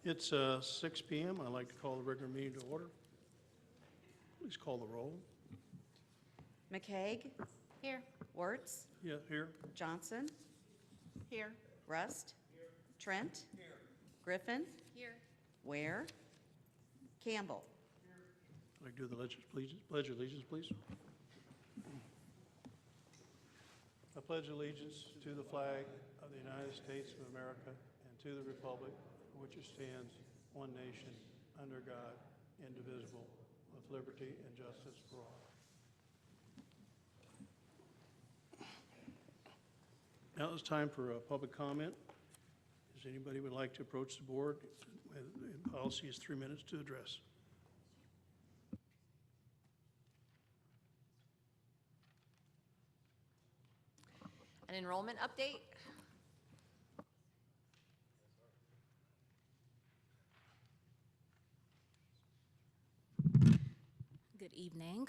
It's 6 p.m. I'd like to call the regular meeting to order. Please call the roll. McCaig? Here. Wertz? Yeah, here. Johnson? Here. Rust? Trent? Griffin? Here. Ware? Campbell? I'd like to do the pledge of allegiance, please. I pledge allegiance to the flag of the United States of America and to the republic for which it stands, one nation, under God, indivisible, with liberty and justice for all. Now it's time for a public comment. Does anybody would like to approach the board? Policy is 3 minutes to address. An enrollment update. Good evening.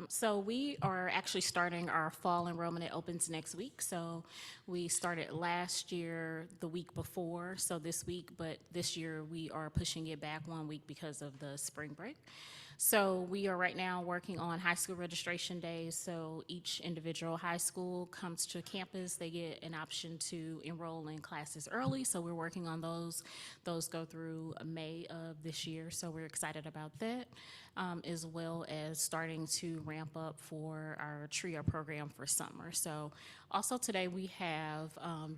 So we are actually starting our fall enrollment. It opens next week. So we started last year the week before, so this week, but this year we are pushing it back 1 week because of the spring break. So we are right now working on high school registration days. So each individual high school comes to campus. They get an option to enroll in classes early. So we're working on those. Those go through May of this year. So we're excited about that, as well as starting to ramp up for our TRIO program for summer. So also today we have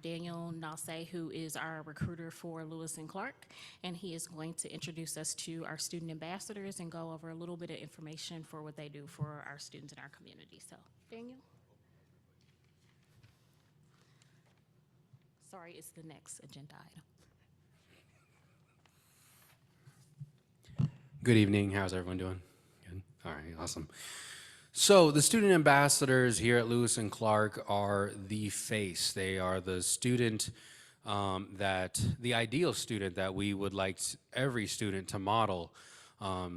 Daniel Nase, who is our recruiter for Lewis and Clark, and he is going to introduce us to our student ambassadors and go over a little bit of information for what they do for our students in our community. So, Daniel? Sorry, it's the next agenda item. Good evening. How's everyone doing? Good. All right, awesome. So the student ambassadors here at Lewis and Clark are the face. They are the student the ideal student that we would like every student to model.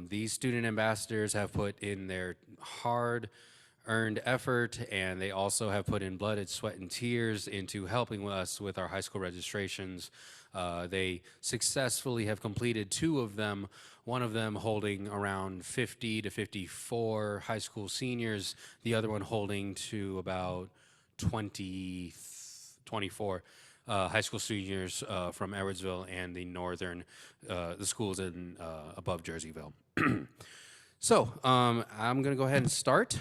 These student ambassadors have put in their hard-earned effort, and they also have put in blood, sweat, and tears into helping us with our high school registrations. They successfully have completed 2 of them, one of them holding around 50 to 54 high school seniors, the other one holding to about 24 high school seniors from Edwardsville and the the schools in above Jerseyville. So I'm going to go ahead and start.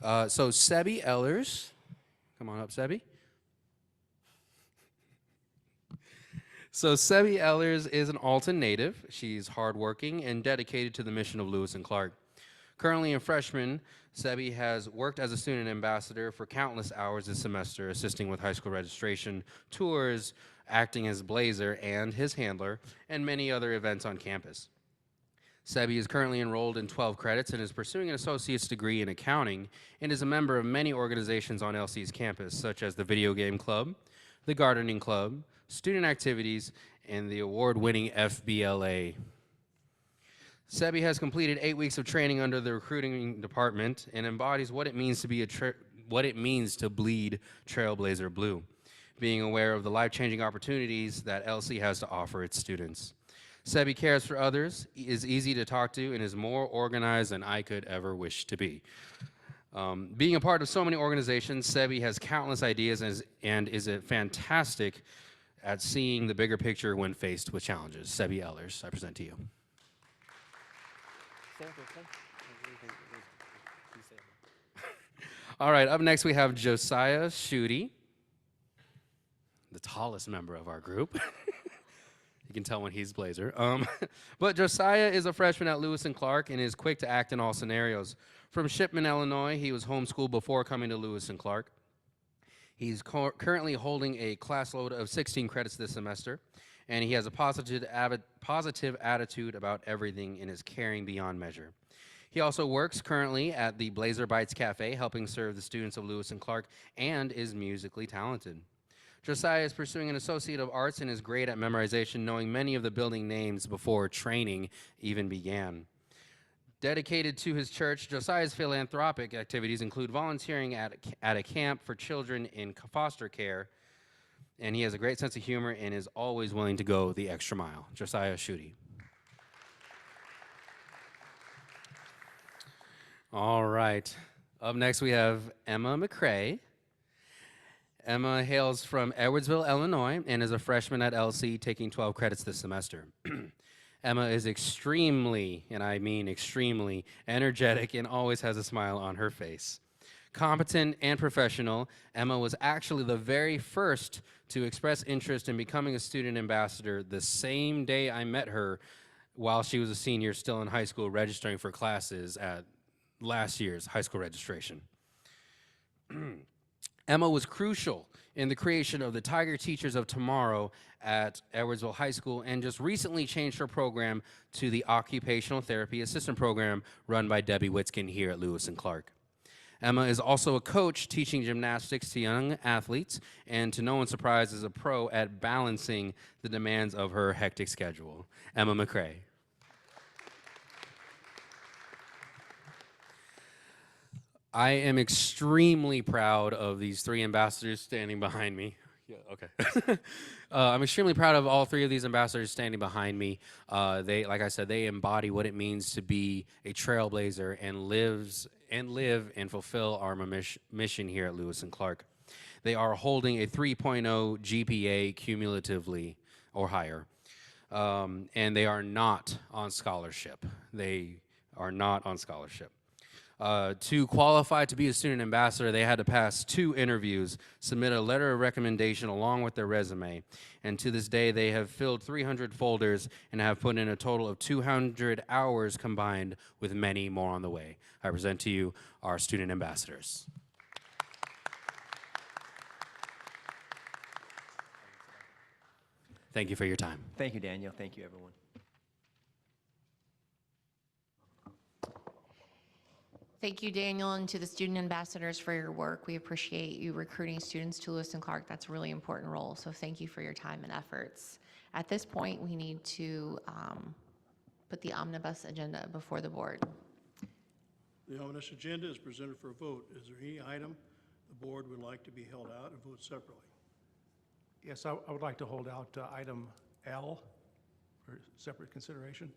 So Sebi Ellers, come on up, Sebi. So Sebi Ellers is an Alton native. She's hardworking and dedicated to the mission of Lewis and Clark. Currently a freshman, Sebi has worked as a student ambassador for countless hours this semester, assisting with high school registration, tours, acting as blazer and his handler, and many other events on campus. Sebi is currently enrolled in 12 credits and is pursuing an associate's degree in accounting and is a member of many organizations on LC's campus, such as the Video Game Club, the Gardening Club, student activities, and the award-winning FBLA. Sebi has completed 8 weeks of training under the recruiting department and embodies what it means to bleed Trailblazer blue, being aware of the life-changing opportunities that LC has to offer its students. Sebi cares for others, is easy to talk to, and is more organized than I could ever wish to be. Being a part of so many organizations, Sebi has countless ideas and is fantastic at seeing the bigger picture when faced with challenges. Sebi Ellers, I present to you. All right, up next we have Josiah Schutte, the tallest member of our group. You can tell when he's blazer. But Josiah is a freshman at Lewis and Clark and is quick to act in all scenarios. From Shipman, Illinois, he was homeschooled before coming to Lewis and Clark. He's currently holding a class load of 16 credits this semester, and he has a positive attitude about everything and is caring beyond measure. He also works currently at the Blazer Bites Cafe, helping serve the students of Lewis and Clark, and is musically talented. Josiah is pursuing an Associate of Arts and is great at memorization, knowing many of the building names before training even began. Dedicated to his church, Josiah's philanthropic activities include volunteering at a camp for children in foster care and he has a great sense of humor and is always willing to go the extra mile. Josiah Schutte. All right. Up next, we have Emma McCrae. Emma hails from Edwardsville, Illinois, and is a freshman at L&C, taking 12 credits this semester. Emma is extremely, and I mean extremely, energetic and always has a smile on her face. Competent and professional, Emma was actually the very first to express interest in becoming a student ambassador the same day I met her while she was a senior still in high school registering for classes at last year's high school registration. Emma was crucial in the creation of the Tiger Teachers of Tomorrow at Edwardsville High School and just recently changed her program to the Occupational Therapy Assistant Program run by Debbie Witzkin here at Lewis and Clark. Emma is also a coach teaching gymnastics to young athletes and, to no one's surprise, is a pro at balancing the demands of her hectic schedule. Emma McCrae. I am extremely proud of these three ambassadors standing behind me. Yeah, okay. I'm extremely proud of all three of these ambassadors standing behind me. They, like I said, they embody what it means to be a trailblazer and live and fulfill our mission here at Lewis and Clark. They are holding a 3.0 GPA cumulatively or higher, and they are not on scholarship. They are not on scholarship. To qualify to be a student ambassador, they had to pass 2 interviews, submit a letter of recommendation along with their resume, and to this day they have filled 300 folders and have put in a total of 200 hours combined, with many more on the way. I present to you our student ambassadors. Thank you for your time. Thank you, Daniel. Thank you, everyone. Thank you, Daniel, and to the student ambassadors for your work. We appreciate you recruiting students to Lewis and Clark. That's a really important role, so thank you for your time and efforts. At this point, we need to put the omnibus agenda before the board. The omnibus agenda is presented for a vote. Is there any item the board would like to be held out and vote separately? Yes, I would like to hold out item L for separate consideration.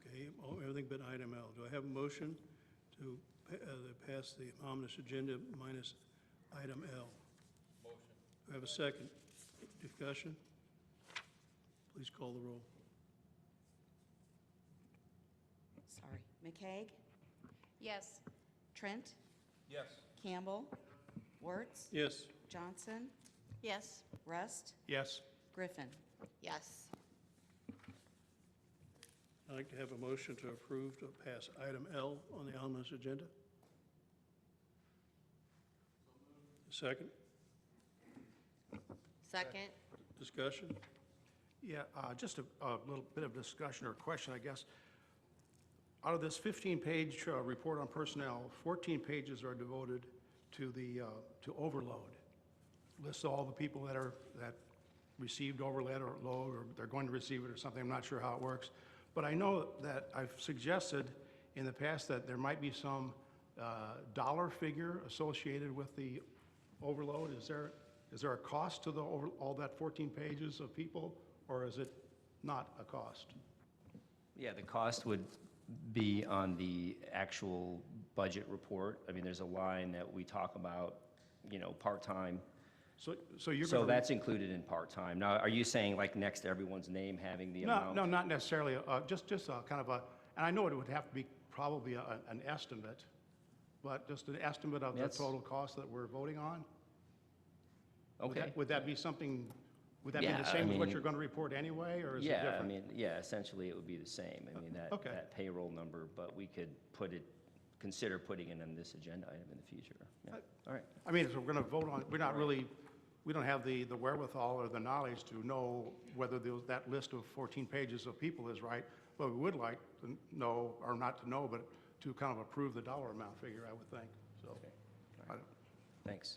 Okay, everything but item L. Do I have a motion to pass the omnibus agenda minus item L? Motion. Do I have a second? Discussion? Please call the roll. Sorry. McCaig? Yes. Trent? Yes. Campbell? Wertz? Yes. Johnson? Yes. Rust? Yes. Griffin? Yes. I'd like to have a motion to approve to pass item L on the omnibus agenda. Second? Second. Discussion? Yeah, just a little bit of discussion or question, I guess. Out of this 15-page report on personnel, 14 pages are devoted to the to overload. Lists all the people that received overload or they're going to receive it or something. I'm not sure how it works. But I know that I've suggested in the past that there might be some dollar figure associated with the overload. Is there a cost to all that 14 pages of people, or is it not a cost? Yeah, the cost would be on the actual budget report. I mean, there's a line that we talk about, part-time. So you're So going that's included in part-time. Now, are you saying like next to everyone's name having the amount? No, not necessarily. Just kind of and I know it would have to be probably an estimate, but just an estimate of the That's- total cost that we're voting on. Okay. Would that be something, would that be Yeah, the I same as what mean- you're going to report anyway, or is it Yeah, different? I mean, yeah, essentially it would be the same. I mean, Okay. that payroll number, but we could consider putting it on this agenda item in the future. Yeah. All right. I mean, if we're going to vote on, we don't have the wherewithal or the knowledge to know whether that list of 14 pages of people is right, but we would like to know, or not to know, but to kind of approve the dollar amount figure, I would think, so. Okay. I don't- Thanks.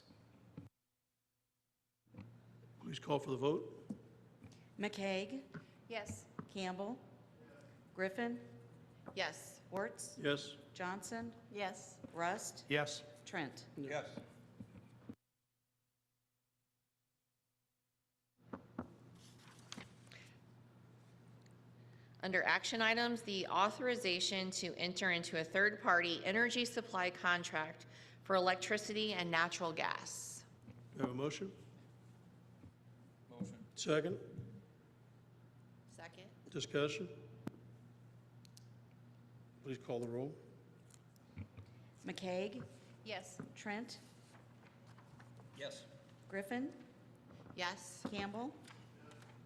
Please call for the vote. McCaig? Yes. Campbell? Griffin? Yes. Wertz? Yes. Johnson? Yes. Rust? Yes. Trent? Yes. Under action items, the authorization to enter into a third-party energy supply contract for electricity and natural gas. Do I have a motion? Motion. Second? Second. Discussion? Please call the roll. McCaig, Yes. Trent, Yes. Griffin, Yes. Campbell,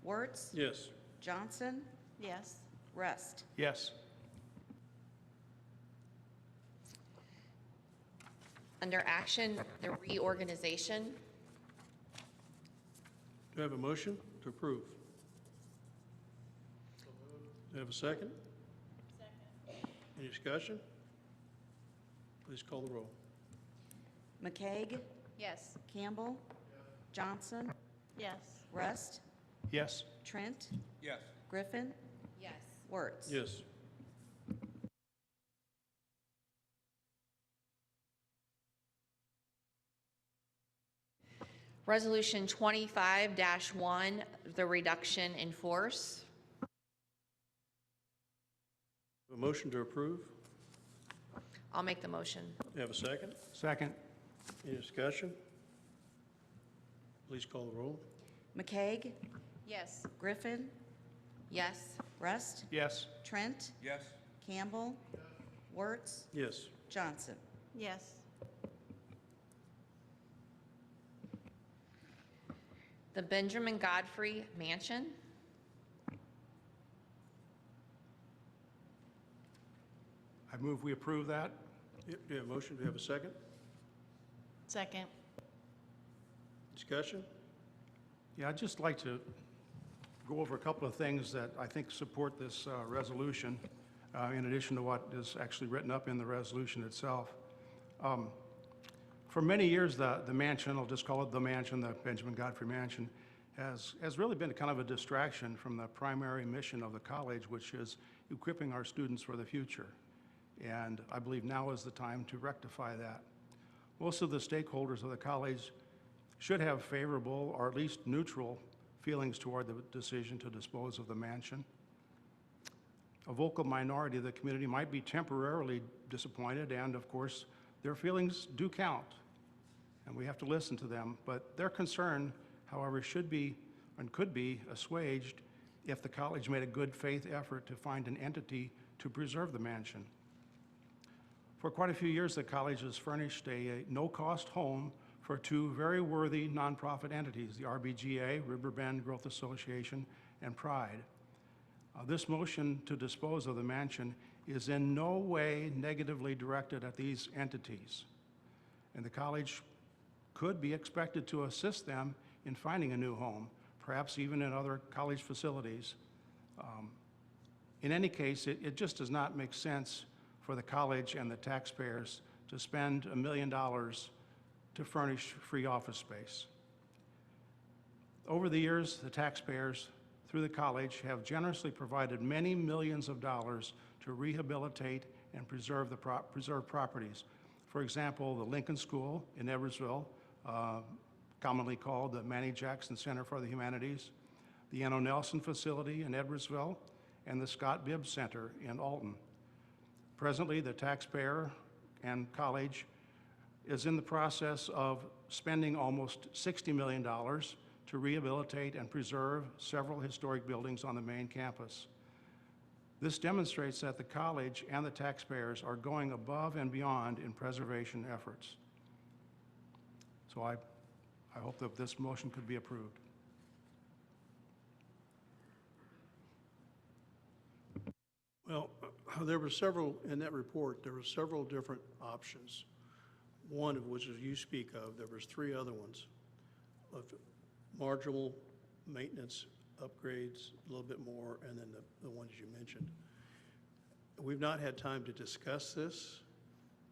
Wertz, Yes. Johnson, Yes. Rust. Yes. Under action, the reorganization. Do I have a motion to approve? Do I have a second? Second. Any discussion? Please call the roll. McCaig, Yes. Campbell, Johnson, Yes. Rust, Yes. Trent, Yes. Griffin, Yes. Wertz. Yes. Resolution 25-1, the reduction in force. A motion to approve? I'll make the motion. Do you have a second? Second. Any discussion? Please call the roll. McCaig, Yes. Griffin, Yes. Rust, Yes. Trent, Yes. Campbell, Wertz, Yes. Johnson. Yes. The Benjamin Godfrey Mansion. I move we approve that. Yep, do you have a motion? Do you have a second? Second. Discussion? Yeah, I'd just like to go over a couple of things that I think support this resolution, in addition to what is actually written up in the resolution itself. For many years, the mansion, I'll just call it the mansion, the Benjamin Godfrey Mansion, has really been kind of a distraction from the primary mission of the college, which is equipping our students for the future. And I believe now is the time to rectify that. Most of the stakeholders of the college should have favorable or at least neutral feelings toward the decision to dispose of the mansion. A vocal minority of the community might be temporarily disappointed, and of course, their feelings do count, and we have to listen to them. But their concern, however, should be and could be assuaged if the college made a good faith effort to find an entity to preserve the mansion. For quite a few years, the college has furnished a no-cost home for two very worthy nonprofit entities, the RBGA, Riverbend Growth Association, and Pride. This motion to dispose of the mansion is in no way negatively directed at these entities, and the college could be expected to assist them in finding a new home, perhaps even in other college facilities. In any case, it just does not make sense for the college and the taxpayers to spend $1 million to furnish free office space. Over the years, the taxpayers, through the college, have generously provided many millions of dollars to rehabilitate and preserve properties. For example, the Lincoln School in Edwardsville, commonly called the Manny Jackson Center for the Humanities, the Anno Nelson facility in Edwardsville, and the Scott Bibb Center in Alton. Presently, the taxpayer and college is in the process of spending almost $60 million to rehabilitate and preserve several historic buildings on the main campus. This demonstrates that the college and the taxpayers are going above and beyond in preservation efforts. So I hope that this motion could be approved. Well, there were several, in that report, there were several different options. One of which, as you speak of, there was three other ones of marginal maintenance, upgrades, a little bit more, and then the ones you mentioned. We've not had time to discuss this.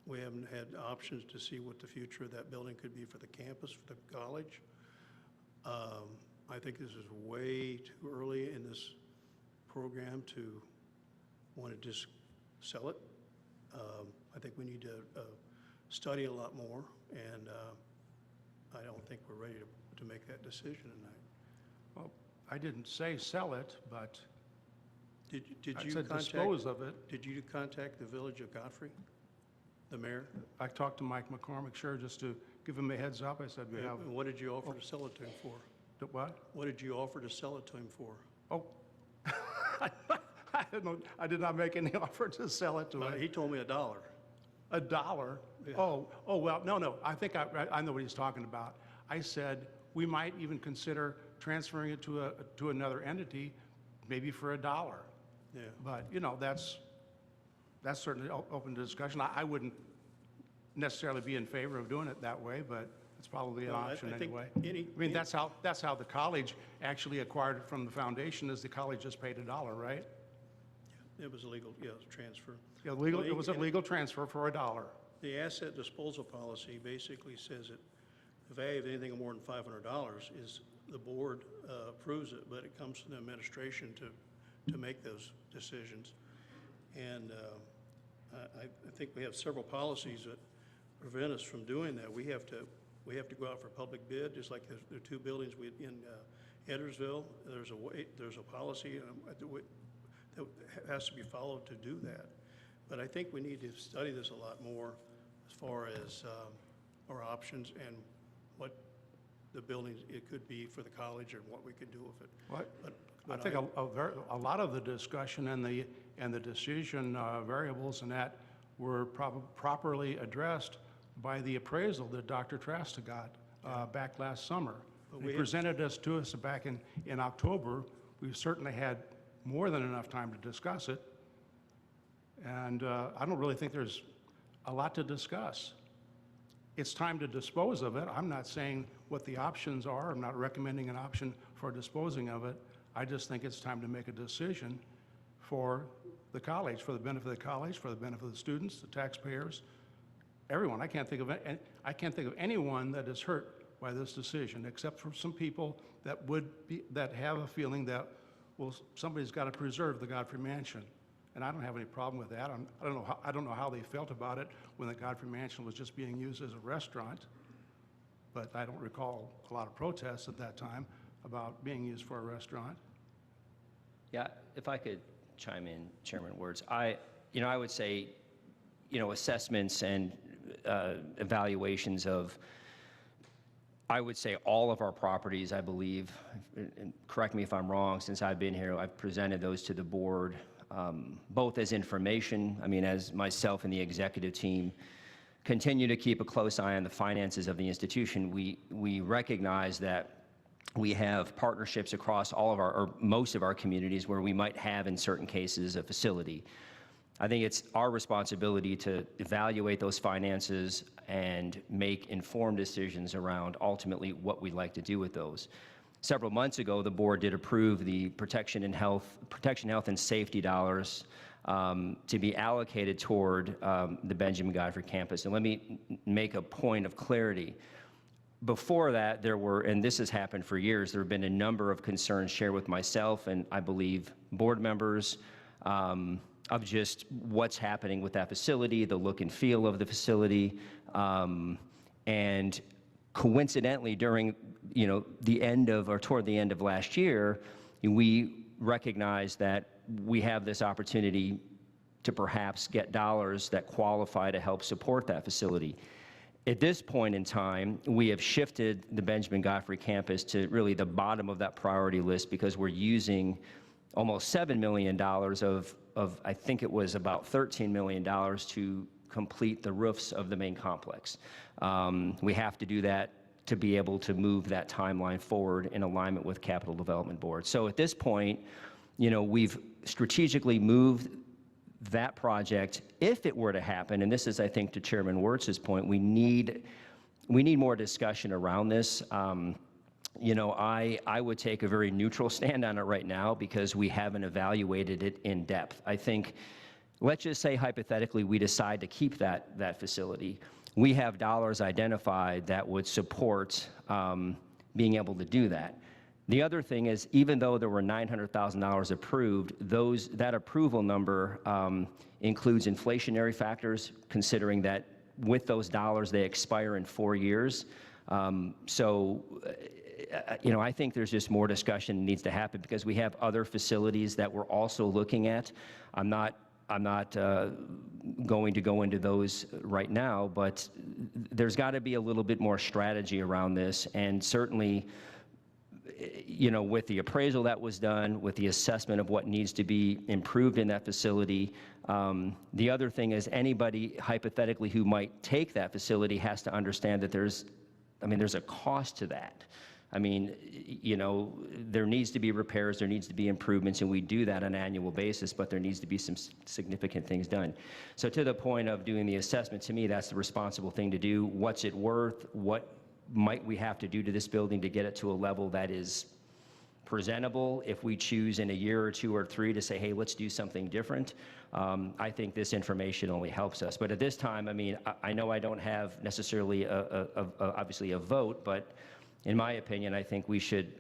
We haven't had options to see what the future of that building could be for the campus, for the college. I think this is way too early in this program to want to just sell it. I think we need to study a lot more, and I don't think we're ready to make that decision tonight. Well, I didn't say sell it, but Did I you said contact? dispose of it. Did you contact the Village of Godfrey, the mayor? I talked to Mike McCormick, sure, just to give him a heads up. I said, we have, And what did you offer to sell it to him for? what? What did you offer to sell it to him for? Oh, I did not make any offer to sell it to him. He told me $1. $1? Oh, well, no, I think I know what he's talking about. I said, we might even consider transferring it to another entity, maybe for $1. Yeah. But, that's certainly open to discussion. I wouldn't necessarily be in favor of doing it that way, but it's probably an Well, option I think anyway. That's how the college actually acquired it from the foundation, is the college just paid $1, right? It was illegal, yeah, it was transfer. Yeah, Well, it was a legal transfer for $1. The asset disposal policy basically says that the value of anything more than $500 is, the board approves it, but it comes to the administration to make those decisions. And I think we have several policies that prevent us from doing that. We have to go out for public bid, just like there are two buildings in Edwardsville. There's a policy that has to be followed to do that. But I think we need to study this a lot more as far as our options and what the buildings it could be for the college and what we could do with it. What? But I think a lot of the discussion and the decision variables and that were properly addressed by the appraisal that Dr. Trasta got back last summer. He presented us to us back in October. We certainly had more than enough time to discuss it. And I don't really think there's a lot to discuss. It's time to dispose of it. I'm not saying what the options are. I'm not recommending an option for disposing of it. I just think it's time to make a decision for the college, for the benefit of the college, for the benefit of the students, the taxpayers, everyone. I can't think of anyone that is hurt by this decision, except for some people that have a feeling that, well, somebody's got to preserve the Godfrey Mansion. And I don't have any problem with that. I don't know how they felt about it when the Godfrey Mansion was just being used as a restaurant. But I don't recall a lot of protests at that time about being used for a restaurant. Yeah, if I could chime in, Chairman Wertz, I would say, assessments and evaluations of, I would say, all of our properties, I believe, and correct me if I'm wrong, since I've been here, I've presented those to the board, both as information, as myself and the executive team continue to keep a close eye on the finances of the institution. We recognize that we have partnerships across all of or most of our communities where we might have, in certain cases, a facility. I think it's our responsibility to evaluate those finances and make informed decisions around ultimately what we'd like to do with those. Several months ago, the board did approve the protection, health, and safety dollars to be allocated toward the Benjamin Godfrey campus. And let me make a point of clarity. Before that, there were, and this has happened for years, there have been a number of concerns shared with myself and I believe board members of just what's happening with that facility, the look and feel of the facility, and coincidentally during the end of or toward the end of last year, we recognized that we have this opportunity to perhaps get dollars that qualify to help support that facility. At this point in time, we have shifted the Benjamin Godfrey campus to really the bottom of that priority list because we're using almost $7 million of I think it was about $13 million to complete the roofs of the main complex. We have to do that to be able to move that timeline forward in alignment with Capital Development Board. So at this point, we've strategically moved that project. If it were to happen, and this is, I think, to Chairman Wertz's point, we need more discussion around this. I would take a very neutral stand on it right now because we haven't evaluated it in depth. I think, let's just say hypothetically we decide to keep that facility. We have dollars identified that would support being able to do that. The other thing is, even though there were $900,000 approved, that approval number includes inflationary factors, considering that with those dollars, they expire in 4 years. So I think there's just more discussion that needs to happen because we have other facilities that we're also looking at. I'm not going to go into those right now, but there's got to be a little bit more strategy around this, and certainly, with the appraisal that was done, with the assessment of what needs to be improved in that facility, the other thing is anybody hypothetically who might take that facility has to understand that there's a cost to that. There needs to be repairs, there needs to be improvements, and we do that on an annual basis, but there needs to be some significant things done. So to the point of doing the assessment, to me, that's the responsible thing to do. What's it worth? What might we have to do to this building to get it to a level that is presentable if we choose in a year or two or three to say, hey, let's do something different? I think this information only helps us. But at this time, I know I don't have necessarily obviously a vote, but in my opinion, I think we should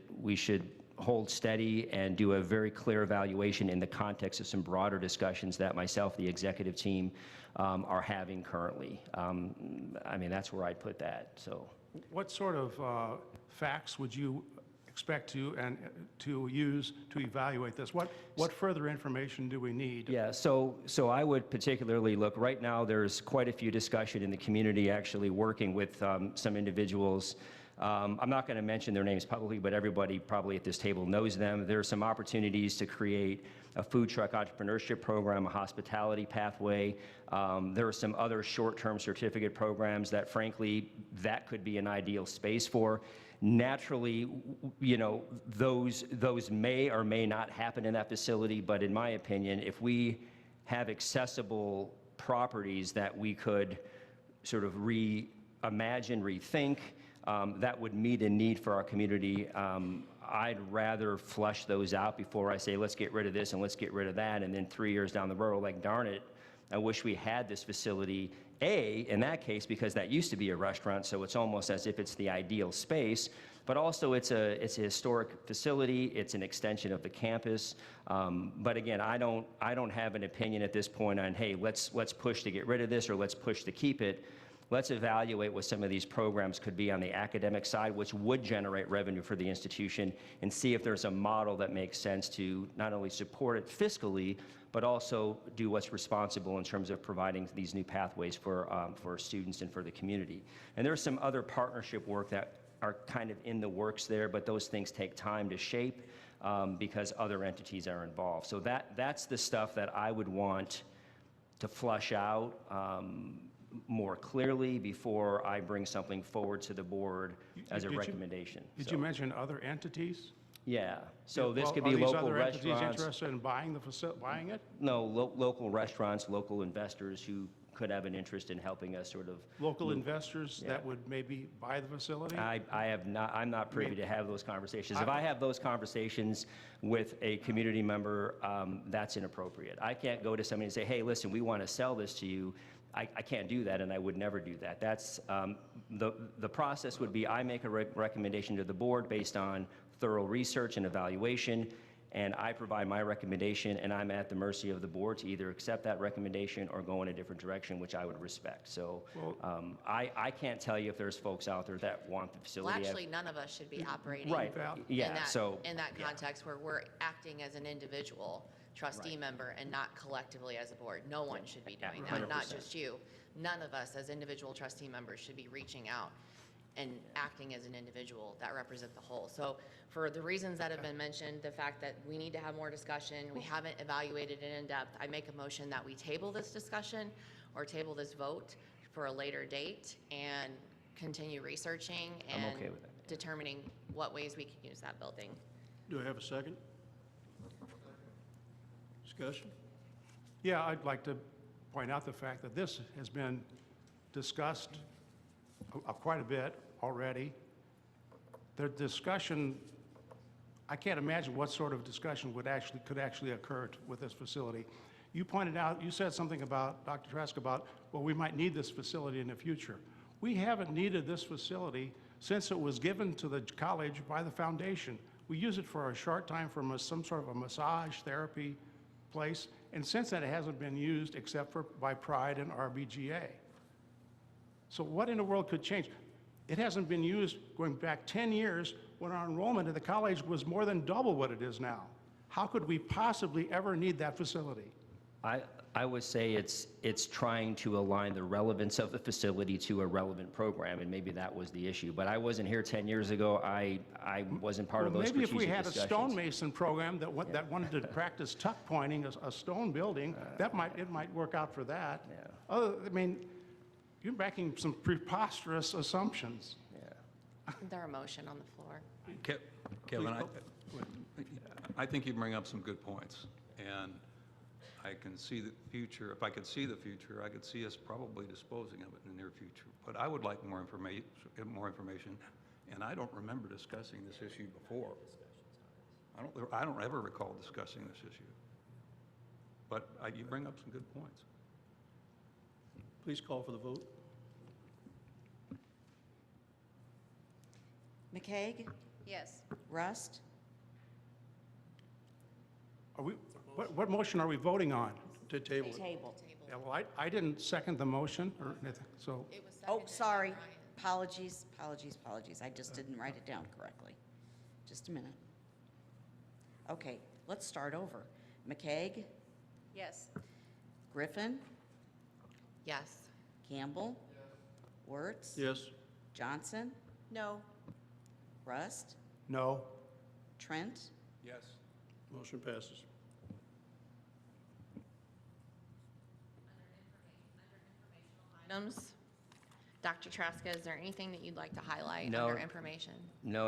hold steady and do a very clear evaluation in the context of some broader discussions that myself, the executive team, are having currently. That's where I'd put that. So, What sort of facts would you expect to use to evaluate this? What further information do we need? yeah, so I would particularly look, right now there's quite a few discussion in the community actually working with some individuals. I'm not going to mention their names publicly, but everybody probably at this table knows them. There are some opportunities to create a food truck entrepreneurship program, a hospitality pathway. There are some other short-term certificate programs that, frankly, that could be an ideal space for. Naturally, those may or may not happen in that facility, but in my opinion, if we have accessible properties that we could sort of reimagine, rethink, that would meet a need for our community. I'd rather flush those out before I say, let's get rid of this and let's get rid of that, and then 3 years down the road, like, darn it, I wish we had this facility. In that case, because that used to be a restaurant, so it's almost as if it's the ideal space, but also it's a historic facility, it's an extension of the campus. But again, I don't have an opinion at this point on, hey, let's push to get rid of this or let's push to keep it. Let's evaluate what some of these programs could be on the academic side, which would generate revenue for the institution, and see if there's a model that makes sense to not only support it fiscally, but also do what's responsible in terms of providing these new pathways for students and for the community. And there's some other partnership work that are kind of in the works there, but those things take time to shape because other entities are involved. So that's the stuff that I would want to flush out more clearly before I bring something forward to the board as a recommendation. Did you mention other entities? Yeah, so this Well, could be local Are these other restaurants. entities interested in buying it? No, local restaurants, local investors who could have an interest in helping us sort of. Local investors that would maybe buy the facility? I'm not privy to have those conversations. If I have those conversations with a community member, that's inappropriate. I can't go to somebody and say, hey, listen, we want to sell this to you. I can't do that, and I would never do that. That's the process would be I make a recommendation to the board based on thorough research and evaluation, and I provide my recommendation, and I'm at the mercy of the board to either accept that recommendation or go in a different direction, which I would respect. So I can't tell you if there's folks out there that want the facility. Well, actually, none of us should be operating Right, yeah, in that context where we're acting as an individual trustee member and not collectively as a board. No one should be doing that, not just you. None of us as individual trustee members should be reaching out and acting as an individual that represent the whole. So for the reasons that have been mentioned, the fact that we need to have more discussion, we haven't evaluated it in depth, I make a motion that we table this discussion or table this vote for a later date and continue researching and I'm okay with that. determining what ways we can use that building. Do I have a second? Discussion? Yeah, I'd like to point out the fact that this has been discussed quite a bit already. The discussion, I can't imagine what sort of discussion could actually occur with this facility. You pointed out, you said something about, Dr. Trask, about, well, we might need this facility in the future. We haven't needed this facility since it was given to the college by the foundation. We use it for a short time for some sort of a massage therapy place, and since then it hasn't been used except for by Pride and RBGA. So what in the world could change? It hasn't been used going back 10 years when our enrollment at the college was more than double what it is now. How could we possibly ever need that facility? I would say it's trying to align the relevance of the facility to a relevant program, and maybe that was the issue. But I wasn't here 10 years ago. I wasn't part of those Maybe if strategic we had a discussions. stonemason program that wanted to practice tuck pointing, a stone building, it might work out for that. Yeah. I mean, you're making some preposterous assumptions. There are motion on the floor. Kevin, I think you bring up some good points, and I can see the future. If I could see the future, I could see us probably disposing of it in the near future. But I would like more information, and I don't remember discussing this issue before. I don't ever recall discussing this issue. But you bring up some good points. Please call for the vote. McCaig? Yes. Rust? What motion are we voting on? To table it. Table. Yeah, well, I didn't second the motion or anything, so, Oh, sorry. Apologies. I just didn't write it down correctly. Just a minute. Okay, let's start over. McCaig? Yes. Griffin? Yes. Campbell? Wertz? Yes. Johnson? No. Rust? no. Trent? Yes. Motion passes. Items. Dr. Traska, is there anything that you'd like to highlight No. under information? No,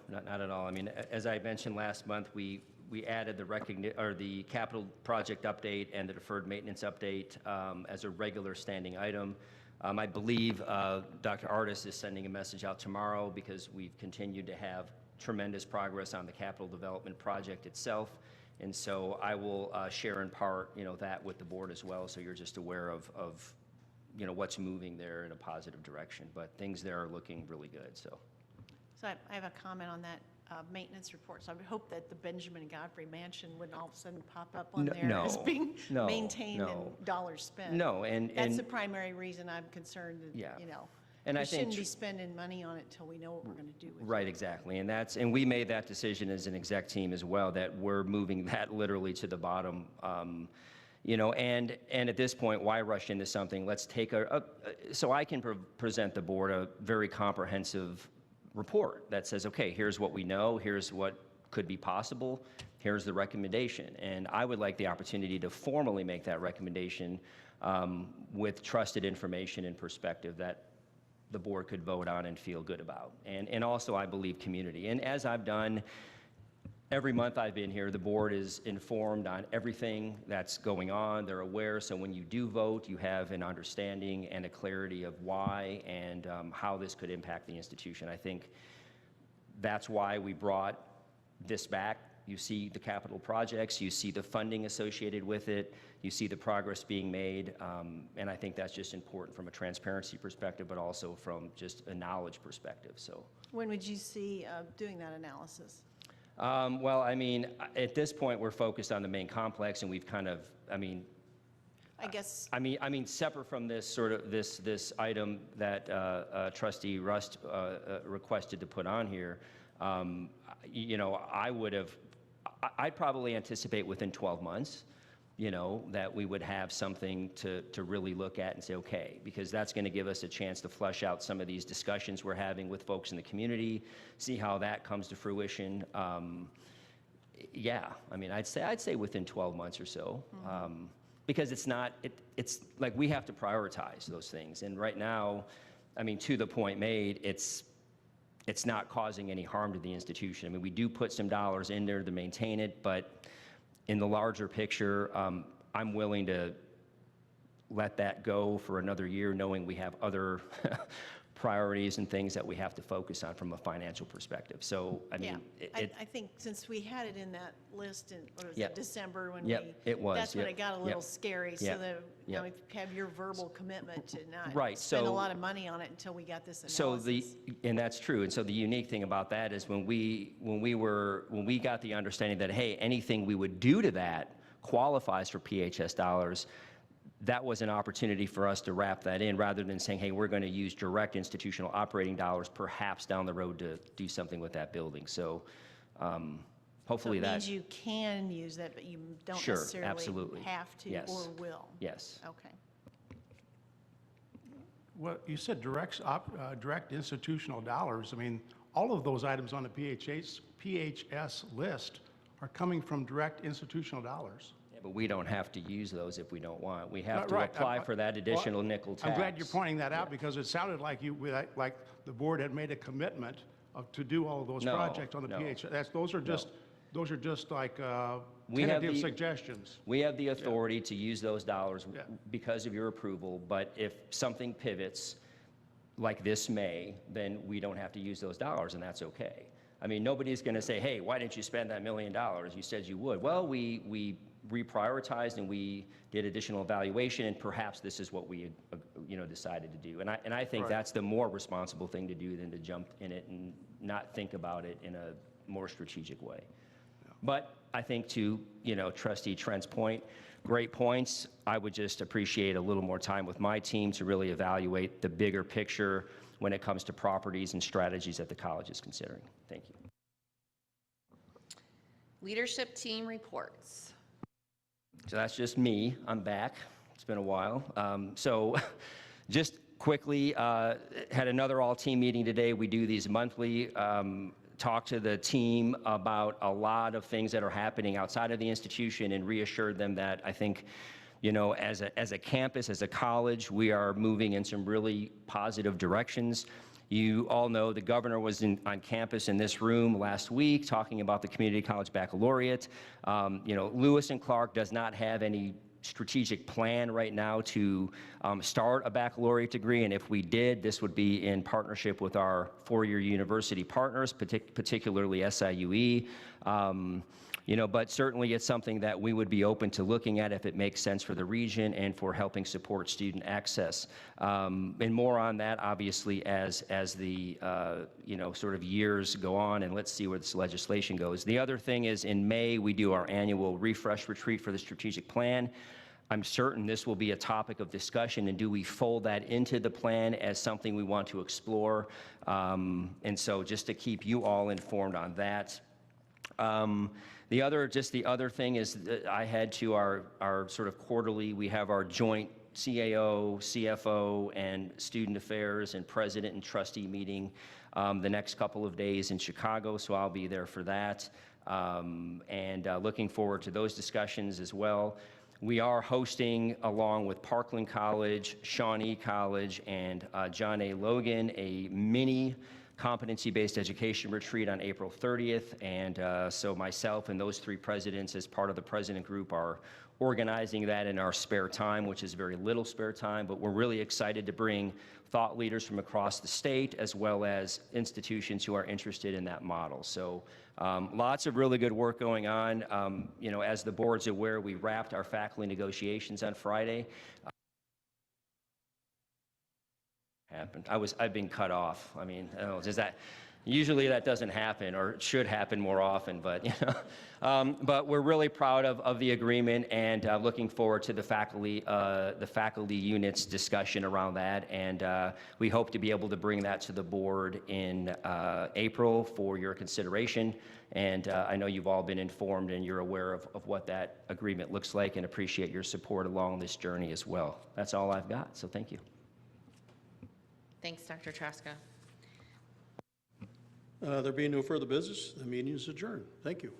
not at all. I mean, as I mentioned last month, we added the capital project update and the deferred maintenance update as a regular standing item. I believe Dr. Artis is sending a message out tomorrow because we've continued to have tremendous progress on the capital development project itself. And so I will share in part, that with the board as well, so you're just aware of what's moving there in a positive direction. But things there are looking really good, so. So I have a comment on that maintenance report. So I would hope that the Benjamin Godfrey Mansion wouldn't all of a sudden pop up on there as being maintained and dollars spent. No, and That's the primary reason I'm concerned that, Yeah. And we I think shouldn't be spending money on it until we know what we're going to do with it. Right, exactly. And we made that decision as an exec team as well, that we're moving that literally to the bottom. And at this point, why rush into something? Let's take so I can present the board a very comprehensive report that says, okay, here's what we know, here's what could be possible, here's the recommendation. And I would like the opportunity to formally make that recommendation with trusted information and perspective that the board could vote on and feel good about. And also, I believe, community. And as I've done every month I've been here, the board is informed on everything that's going on. They're aware, so when you do vote, you have an understanding and a clarity of why and how this could impact the institution. I think that's why we brought this back. You see the capital projects, you see the funding associated with it, you see the progress being made, and I think that's just important from a transparency perspective, but also from just a knowledge perspective. So, When would you see doing that analysis? well, I mean, at this point, we're focused on the main complex, and we've kind of, I guess, I mean, separate from this sort of this item that Trustee Rust requested to put on here, I'd probably anticipate within 12 months, that we would have something to really look at and say, okay, because that's going to give us a chance to flesh out some of these discussions we're having with folks in the community, see how that comes to fruition. Yeah, I mean, I'd say within 12 months or so, because it's like we have to prioritize those things. And right now, I mean, to the point made, it's not causing any harm to the institution. I mean, we do put some dollars in there to maintain it, but in the larger picture, I'm willing to let that go for another year, knowing we have other priorities and things that we have to focus on from a financial perspective. So, I mean, I think since we had it in that list in, what was Yep. it, December when Yep, it was, that's when yep, it got a yep. little scary. So Yep, that yep. we have your verbal commitment to not Right, spend a so- lot of money on it until we got this So analysis. and that's true. And so the unique thing about that is when we got the understanding that, hey, anything we would do to that qualifies for PHS dollars, that was an opportunity for us to wrap that in rather than saying, hey, we're going to use direct institutional operating dollars perhaps down the road to do something with that building. So hopefully So it that. means you can use that, but you don't Sure, necessarily absolutely. have to Yes. or will? Yes. Okay. Well, you said direct institutional dollars. I mean, all of those items on the PHS list are coming from direct institutional dollars. Yeah, but we don't have to use those if we don't want. We have to Right. apply for that additional Well, nickel tax. I'm glad you're pointing that out because it sounded like like the board had made a commitment to do all of those No, projects on the no. PHS. Those are just like We have tentative the- suggestions. We have the authority to use those dollars Yeah. because of your approval, but if something pivots, like this may, then we don't have to use those dollars, and that's okay. I mean, nobody's going to say, hey, why didn't you spend that $1 million? You said you would. Well, we reprioritized and we did additional evaluation, and perhaps this is what we, decided to do. And I think Right. that's the more responsible thing to do than to jump in it and not think about it in a more strategic way. But I think to, Trustee Trent's point, great points. I would just appreciate a little more time with my team to really evaluate the bigger picture when it comes to properties and strategies that the college is considering. Thank you. Leadership team reports. So that's just me. I'm back. It's been a while. So just quickly, had another all-team meeting today. We do these monthly. Talk to the team about a lot of things that are happening outside of the institution and reassured them that I think, as a campus, as a college, we are moving in some really positive directions. You all know the governor was on campus in this room last week talking about the community college baccalaureate. Lewis and Clark does not have any strategic plan right now to start a baccalaureate degree, and if we did, this would be in partnership with our four-year university partners, particularly SIUE. But certainly it's something that we would be open to looking at if it makes sense for the region and for helping support student access. And more on that, obviously, as the sort of years go on, and let's see where this legislation goes. The other thing is in May, we do our annual refresh retreat for the strategic plan. I'm certain this will be a topic of discussion, and do we fold that into the plan as something we want to explore? And so just to keep you all informed on that. The other thing is that I had to our sort of quarterly, we have our joint CAO, CFO, and student affairs and president and trustee meeting the next couple of days in Chicago, so I'll be there for that. And looking forward to those discussions as well. We are hosting, along with Parkland College, Shawnee College, and John A. Logan, a mini competency-based education retreat on April 30th. And so myself and those three presidents, as part of the president group, are organizing that in our spare time, which is very little spare time, but we're really excited to bring thought leaders from across the state, as well as institutions who are interested in that model. So lots of really good work going on. As the board's aware, we wrapped our faculty negotiations on Friday. Happened. I've been cut off. I mean, I don't know, usually that doesn't happen, or it should happen more often, but but we're really proud of the agreement, and looking forward to the faculty unit's discussion around that, and we hope to be able to bring that to the board in April for your consideration. And I know you've all been informed and you're aware of what that agreement looks like, and appreciate your support along this journey as well. That's all I've got, so thank you. Thanks, Dr. Traska. There being no further business, the meeting is adjourned. Thank you.